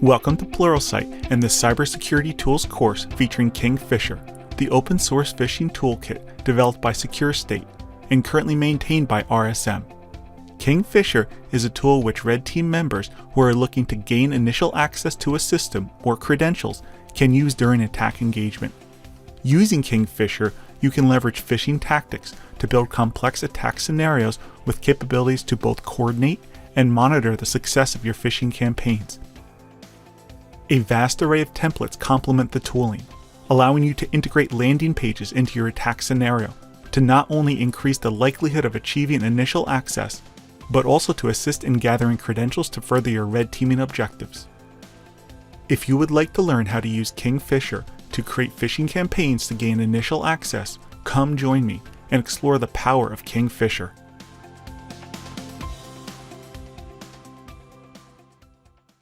Welcome to Pluralsight and this cybersecurity tools course featuring King Phisher, the open source phishing toolkit developed by SecureState and currently maintained by RSM. King Phisher is a tool which Red Team members who are looking to gain initial access to a system or credentials can use during attack engagement. Using King Phisher, you can leverage phishing tactics to build complex attack scenarios with capabilities to both coordinate and monitor the success of your phishing campaigns. A vast array of templates complement the tooling, allowing you to integrate landing pages into your attack scenario to not only increase the likelihood of achieving initial access, but also to assist in gathering credentials to further your red teaming objectives. If you would like to learn how to use King Phisher to create phishing campaigns to gain initial access, come join me and explore the power of King Phisher.